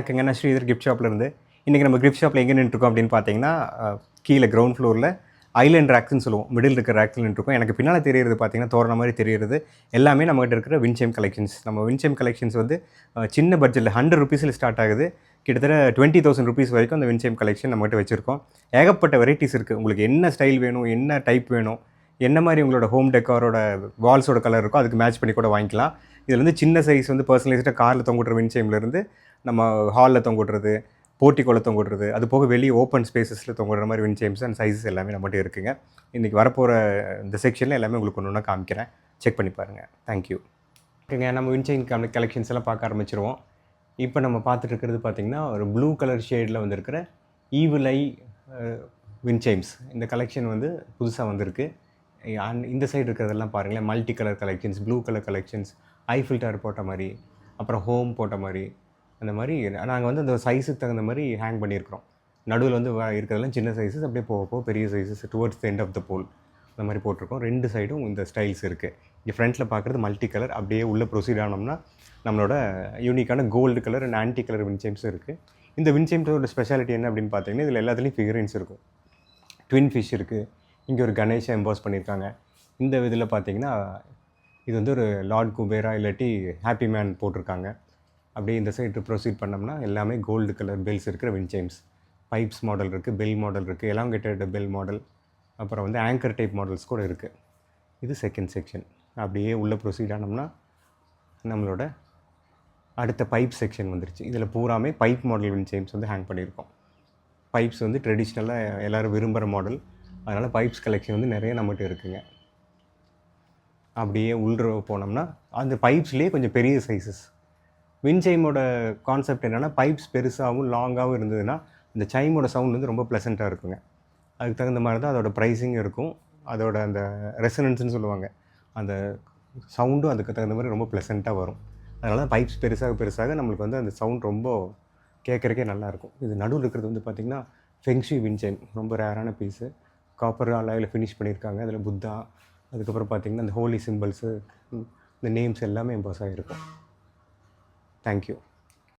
வணக்கங்க. நான் ஸ்ரீதர் கிஃப்ட் ஷாப்லேருந்து. இன்றைக்கி நம்ம கிஃப்ட் ஷாப்பில் எங்கே நின்றுருக்கோம் அப்படின்னு பார்த்தீங்கன்னா, கீழே கிரவுண்ட் ஃப்ளோரில் ஐலேண்ட் ரேக்ஸ்ன்னு சொல்லுவோம். மிடில் இருக்கிற ரேக்ஸில் நின்றுருக்கோம். எனக்கு பின்னால் தெரியிறது பார்த்தீங்கன்னா, தோரண மாதிரி தெரியிறது எல்லாமே நம்மகிட்ட இருக்கிற வின்சைம் கலெக்ஷன்ஸ். நம்ம வின்சைம் கலெக்ஷன்ஸ் வந்து சின்ன பட்ஜெட்டில் ₹100 ஸ்டார்ட் ஆகுது. கிட்டத்தட்ட ₹20,000 வரைக்கும் அந்த வின்சைம் கலெக்ஷன் நம்மகிட்ட வச்சுருக்கோம். ஏகப்பட்ட வெரைட்டிஸ் இருக்குது. உங்களுக்கு என்ன ஸ்டைல் வேணும், என்ன டைப் வேணும், என்ன மாதிரி உங்களோட ஹோம் டெக்காரோட வால்ஸோட கலர் இருக்கோ அதுக்கு மேட்ச் பண்ணி கூட வாங்கிக்கலாம். இதில் வந்து சின்ன சைஸ் வந்து பர்சனலைஸ்டாக காரில் தொங்குற வின்சைம்லேருந்து நம்ம ஹாலில் தொங்குடுறது, போர்ட்டிகோல தொங்குடுறது, அது போக வெளியே ஓப்பன் ஸ்பேசஸில் தொங்குற மாதிரி வின்சைம்ஸ் அண்ட் சைஸஸ் எல்லாமே நம்மகிட்ட இருக்குங்க. இன்றைக்கி வரப்போகிற இந்த செக்ஷனில் எல்லாமே உங்களுக்கு ஒன்று ஒன்றா காமிக்கிறேன். செக் பண்ணி பாருங்கள். தேங்க்யூ. ஓகேங்க, நம்ம வின்சைம் கலெக்ஷன்ஸ் எல்லாம் பார்க்க ஆரம்பிச்சிருவோம். இப்போ நம்ம பார்த்துட்டு இருக்கிறது பார்த்திங்கன்னா, ஒரு ப்ளூ கலர் ஷேடில் வந்திருக்கிற ஈவில் ஐ வின்சைம்ஸ். இந்த கலெக்ஷன் வந்து புதுசாக வந்திருக்கு. இந்த சைடு இருக்கிறதெல்லாம் பாருங்களேன், multi colour collections, blue colour collections, ஐ ஃபில்டர் போட்ட மாதிரி, அப்புறம் ஹோம் போட்ட மாதிரி, அந்த மாதிரி நாங்கள் வந்து அந்த சைஸுக்கு தகுந்த மாதிரி ஹேங் பண்ணியிருக்கிறோம். நடுவில் வந்து இருக்கிறதெல்லாம் சின்ன சைஸஸ், அப்படியே போக போக பெரிய sizes towards the end of the pole அந்த மாதிரி போட்டிருக்கோம். 2 சைடும் இந்த ஸ்டைல்ஸ் இருக்குது. இங்கே ஃப்ரண்ட்டில் பார்க்குறது மல்டி கலர். அப்படியே உள்ளே ப்ரொசீட் ஆனோம்னா நம்மளோட யூனிக்கான gold colour and anti colour வின்சைம்ஸும் இருக்குது. இந்த வின்சைம்ஸோட ஸ்பெஷாலிட்டி என்ன அப்படின்னு பார்த்தீங்கன்னா, இதில் எல்லாத்துலேயும் ஃபிகரின்ஸ் இருக்கும். ட்வின் ஃபிஷ் இருக்குது. இங்கே ஒரு கணேஷை எம்போஸ் பண்ணியிருக்காங்க. இந்த இதில் பார்த்தீங்கன்னா, இது வந்து ஒரு லார்ட் குபேரா இல்லாட்டி ஹாப்பி மேன் போட்டிருக்காங்க. அப்படியே இந்த சைடு ப்ரொசீட் பண்ணோம்னா எல்லாமே கோல்டு கலர் பெல்ஸ் இருக்கிற வின்சைம்ஸ். பைப்ஸ் மாடல் இருக்குது, பெல் மாடல் இருக்குது, எலாங்கேட்டட் பெல் மாடல், அப்புறம் வந்து ஆங்கர் டைப் மாடல்ஸ் கூட இருக்குது. இது செகண்ட் செக்ஷன். அப்படியே உள்ளே ப்ரொசீட் ஆனோம்னா நம்மளோட அடுத்த பைப் செக்ஷன் வந்துருச்சு. இதில் பூராமே பைப் மாடல் வின்சைம்ஸ் வந்து ஹேங் பண்ணியிருக்கோம். பைப்ஸ் வந்து ட்ரெடிஷ்னலாக எல்லோரும் விரும்புகிற மாடல். அதனால் பைப்ஸ் கலெக்ஷன் வந்து நிறைய நம்மகிட்ட இருக்குங்க. அப்படியே உள்ள போனோம்னா அந்த பைப்ஸ்லேயே கொஞ்சம் பெரிய சைஸஸ். வின்சைமோட கான்செப்ட் என்னென்னா, பைப்ஸ் பெருசாகவும் லாங்காகவும் இருந்ததுன்னா இந்த சைமோட சவுண்ட் வந்து ரொம்ப ப்ளசண்ட்டாக இருக்குங்க. அதுக்கு தகுந்த மாதிரி தான் அதோட ப்ரைஸிங் இருக்கும். அதோட அந்த ரெசனன்ஸ்னு சொல்லுவாங்க, அந்த சவுண்டும் அதுக்கு தகுந்த மாதிரி ரொம்ப ப்ளசண்ட்டாக வரும். அதனால தான் பைப்ஸ் பெருசாக பெருசாக நம்மளுக்கு வந்து அந்த சவுண்ட் ரொம்ப கேட்குறக்கே நல்லாயிருக்கும். இது நடுவில் இருக்கிறது வந்து பார்த்திங்கன்னா ஃபெங்ஷி வின்சைம். ரொம்ப ரேரான பீஸு. காப்பர் அலாயில் ஃபினிஷ் பண்ணியிருக்காங்க. அதில் புத்தா, அதுக்கப்புறம் பார்த்திங்கன்னா இந்த ஹோலி சிம்பிள்ஸு, இந்த நேம்ஸ் எல்லாமே எம்போஸ் ஆகிருக்கும். தேங்க்யூ.